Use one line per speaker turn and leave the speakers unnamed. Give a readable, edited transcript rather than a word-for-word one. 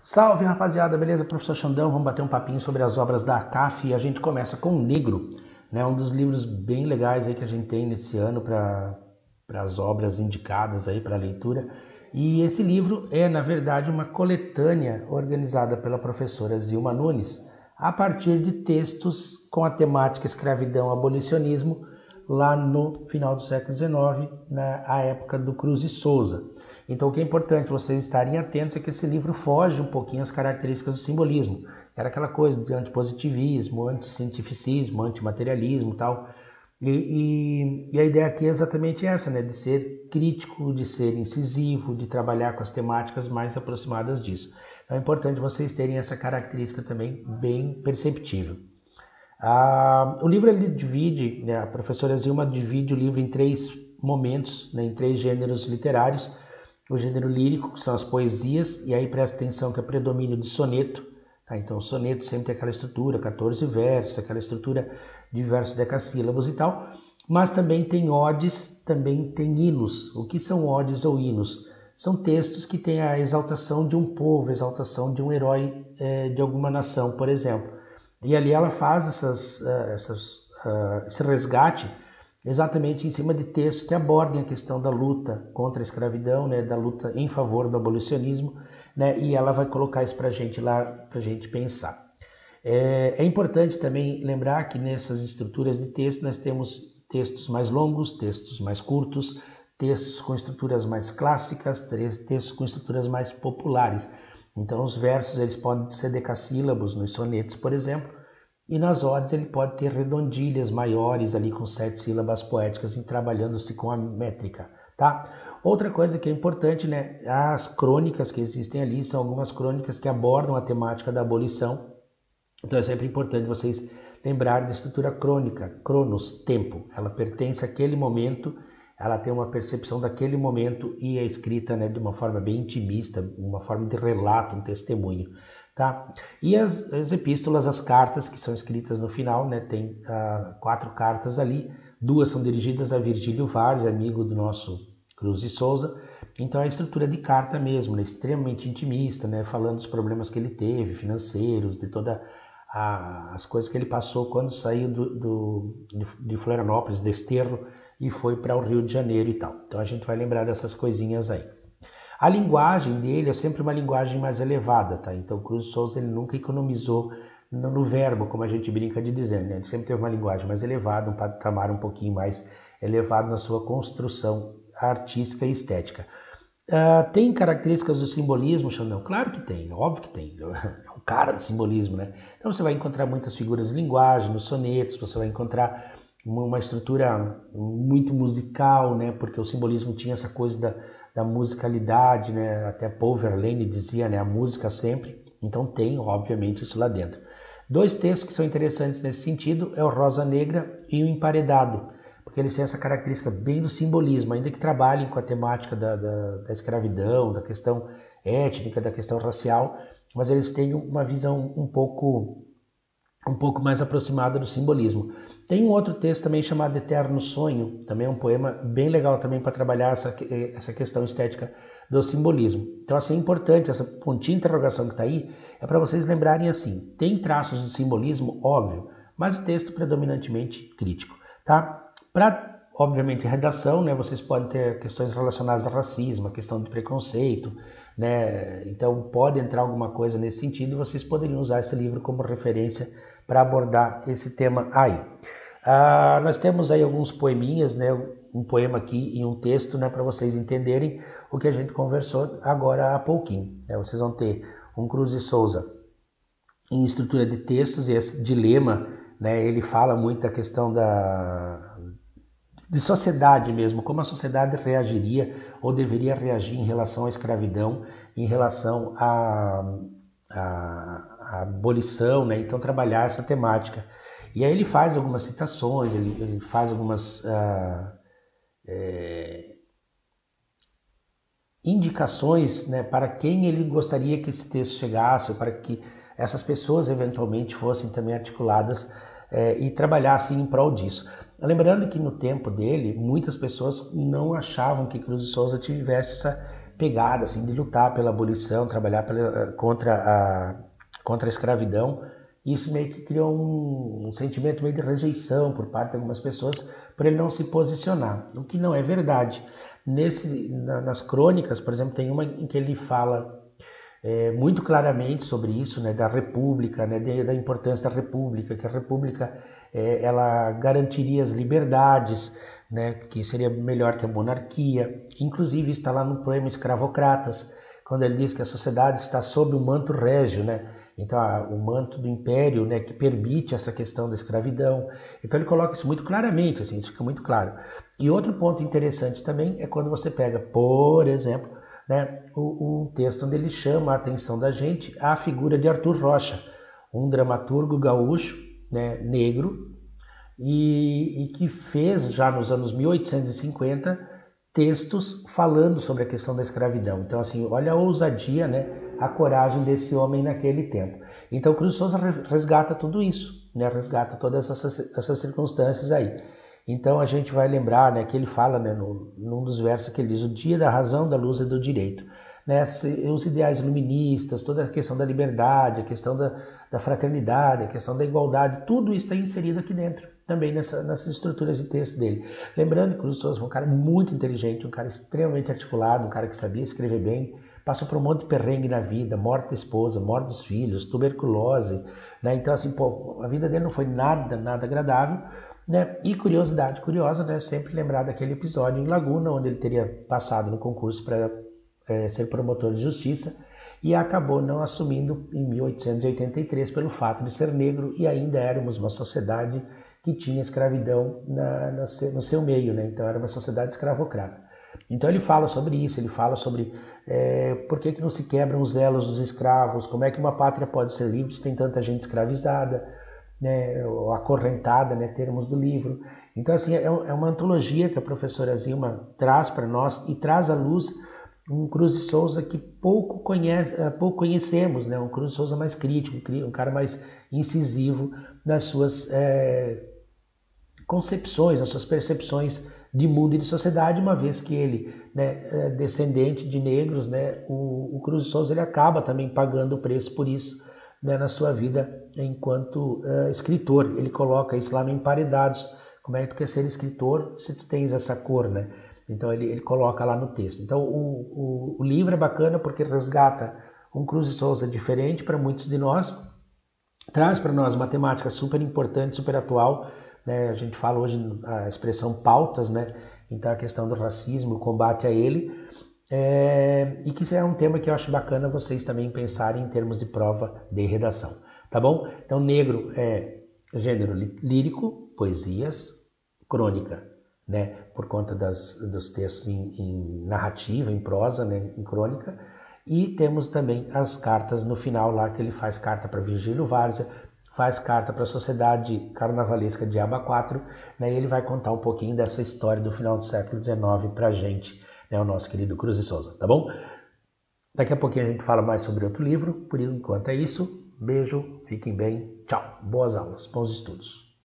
Salve, rapaziada, beleza? Professor Xandão, vamos bater um papinho sobre as obras da ACAF e a gente começa com O Negro, né? Um dos livros bem legais aí que a gente tem nesse ano para as obras indicadas aí para leitura. E esse livro é, na verdade, uma coletânea organizada pela professora Zilma Nunes a partir de textos com a temática escravidão e abolicionismo lá no final do século XIX, na época do Cruz e Souza. Então o que é importante vocês estarem atentos é que esse livro foge um pouquinho às características do simbolismo. Era aquela coisa de antipositivismo, anticientificismo, antimaterialismo e tal. E a ideia aqui é exatamente essa, né? De ser crítico, de ser incisivo, de trabalhar com as temáticas mais aproximadas disso. Então é importante vocês terem essa característica também bem perceptível. O livro ele divide, né, a professora Zilma divide o livro em três momentos, né, em três gêneros literários. O gênero lírico, que são as poesias, e aí presta atenção que é predomínio de soneto. Tá? Então o soneto sempre tem aquela estrutura, 14 versos, aquela estrutura de versos decassílabos e tal. Mas também tem odes, também tem hinos. O que são odes ou hinos? São textos que têm a exaltação de um povo, a exaltação de um herói de alguma nação, por exemplo. E ali ela faz esse resgate exatamente em cima de textos que abordem a questão da luta contra a escravidão, né, da luta em favor do abolicionismo, né, e ela vai colocar isso para a gente lá, para a gente pensar. É importante também lembrar que nessas estruturas de texto nós temos textos mais longos, textos mais curtos, textos com estruturas mais clássicas, textos com estruturas mais populares. Então os versos eles podem ser decassílabos nos sonetos, por exemplo, e nas odes ele pode ter redondilhas maiores ali com 7 sílabas poéticas, trabalhando-se com a métrica, tá? Outra coisa que é importante, né? As crônicas que existem ali são algumas crônicas que abordam a temática da abolição. Então é sempre importante vocês lembrarem da estrutura crônica, cronos, tempo. Ela pertence àquele momento, ela tem uma percepção daquele momento e é escrita, né, de uma forma bem intimista, uma forma de relato, um testemunho. Tá? E as epístolas, as cartas que são escritas no final, né? Tem 4 cartas ali, 2 são dirigidas a Virgílio Vaz, amigo do nosso Cruz e Souza. Então é a estrutura de carta mesmo, né? Extremamente intimista, né? Falando dos problemas que ele teve, financeiros, de todas as coisas que ele passou quando saiu de Florianópolis, Desterro, e foi para o Rio de Janeiro e tal. Então a gente vai lembrar dessas coisinhas aí. A linguagem dele é sempre uma linguagem mais elevada, tá? Então o Cruz de Souza ele nunca economizou no verbo, como a gente brinca de dizer, né? Ele sempre teve uma linguagem mais elevada, um patamar um pouquinho mais elevado na sua construção artística e estética. Tem características do simbolismo, Xandão? Claro que tem, óbvio que tem. É um cara do simbolismo, né? Então você vai encontrar muitas figuras de linguagem nos sonetos, você vai encontrar uma estrutura muito musical, né? Porque o simbolismo tinha essa coisa da musicalidade, né? Até Paul Verlaine dizia, né? A música sempre. Então tem, obviamente, isso lá dentro. 2 textos que são interessantes nesse sentido é o Rosa Negra e o Emparedado, porque eles têm essa característica bem do simbolismo, ainda que trabalhem com a temática da escravidão, da questão étnica, da questão racial, mas eles têm uma visão um pouco mais aproximada do simbolismo. Tem um outro texto também chamado Eterno Sonho, também é um poema bem legal também para trabalhar essa questão estética do simbolismo. Então assim, é importante, essa pontinha de interrogação que está aí, é para vocês lembrarem assim, tem traços de simbolismo, óbvio, mas o texto predominantemente crítico, tá? Para, obviamente, redação, né, vocês podem ter questões relacionadas ao racismo, a questão de preconceito, né? Então pode entrar alguma coisa nesse sentido e vocês poderiam usar esse livro como referência para abordar esse tema aí. Nós temos aí alguns poeminhas, né? Um poema aqui e um texto, né? Para vocês entenderem o que a gente conversou agora há pouquinho. Né? Vocês vão ter um Cruz e Souza em estrutura de textos e esse dilema, né? Ele fala muito da questão de sociedade mesmo, como a sociedade reagiria ou deveria reagir em relação à escravidão, em relação à abolição, né? Então trabalhar essa temática. E aí ele faz algumas citações, ele faz algumas indicações, né, para quem ele gostaria que esse texto chegasse, ou para que essas pessoas eventualmente fossem também articuladas e trabalhassem em prol disso. Lembrando que no tempo dele, muitas pessoas não achavam que Cruz de Souza tivesse pegada assim, de lutar pela abolição, trabalhar contra a escravidão. Isso meio que criou um sentimento meio de rejeição por parte de algumas pessoas por ele não se posicionar, o que não é verdade. Nas crônicas, por exemplo, tem uma em que ele fala muito claramente sobre isso, né, da República, né, da importância da República, que a República ela garantiria as liberdades, né, que seria melhor que a monarquia. Inclusive está lá no poema Escravocratas, quando ele diz que a sociedade está sob o manto régio, né? Então, o manto do império, né, que permite essa questão da escravidão. Então, ele coloca isso muito claramente, assim, isso fica muito claro. E outro ponto interessante também é quando você pega, por exemplo, né, um texto onde ele chama a atenção da gente à figura de Arthur Rocha, um dramaturgo gaúcho, né, negro, e que fez já nos anos 1850 textos falando sobre a questão da escravidão. Então, assim, olha a ousadia, né, a coragem desse homem naquele tempo. Então, Cruz de Souza resgata tudo isso, né, resgata todas essas circunstâncias aí. Então, a gente vai lembrar, né, que ele fala, né, num dos versos que ele diz, o dia da razão, da luz e do direito. Né, os ideais iluministas, toda a questão da liberdade, a questão da fraternidade, a questão da igualdade, tudo isso está inserido aqui dentro, também nessas estruturas de texto dele. Lembrando que Cruz de Souza foi um cara muito inteligente, um cara extremamente articulado, um cara que sabia escrever bem, passou por um monte de perrengue na vida, morte da esposa, morte dos filhos, tuberculose, né? Então, assim, pô, a vida dele não foi nada agradável, né? E curiosidade curiosa, né? Sempre lembrar daquele episódio em Laguna, onde ele teria passado no concurso para ser promotor de justiça e acabou não assumindo em 1883 pelo fato de ser negro e ainda éramos uma sociedade que tinha escravidão no seu meio, né? Então era uma sociedade escravocrata. Então ele fala sobre isso, ele fala sobre por que não se quebram os elos dos escravos, como é que uma pátria pode ser livre se tem tanta gente escravizada, né, ou acorrentada, né, termos do livro. Então assim, é uma antologia que a professora Zilma traz para nós e traz à luz um Cruz de Souza que pouco conhecemos, né? Um Cruz de Souza mais crítico, um cara mais incisivo nas suas concepções, nas suas percepções de mundo e de sociedade, uma vez que ele, né, é descendente de negros, né, o Cruz de Souza ele acaba também pagando o preço por isso, né, na sua vida enquanto escritor. Ele coloca isso lá no Emparedados. Como é que tu quer ser escritor se tu tens essa cor, né? Então ele coloca lá no texto. Então o livro é bacana porque resgata um Cruz de Souza diferente para muitos de nós, traz para nós uma temática super importante, super atual, né? A gente fala hoje a expressão pautas, né? Então a questão do racismo, o combate a ele, e que é um tema que eu acho bacana vocês também pensarem em termos de prova de redação, tá bom? Então negro é gênero lírico, poesias, crônica, né, por conta dos textos em narrativa, em prosa, né, em crônica, e temos também as cartas no final lá, que ele faz carta para Virgílio Várzea, faz carta para a Sociedade Carnavalesca de Aba 4, né, e ele vai contar um pouquinho dessa história do final do século XIX para a gente, né, o nosso querido Cruz de Souza, tá bom? Daqui a pouquinho a gente fala mais sobre outro livro, por enquanto é isso, beijo, fiquem bem, tchau, boas aulas, bons estudos.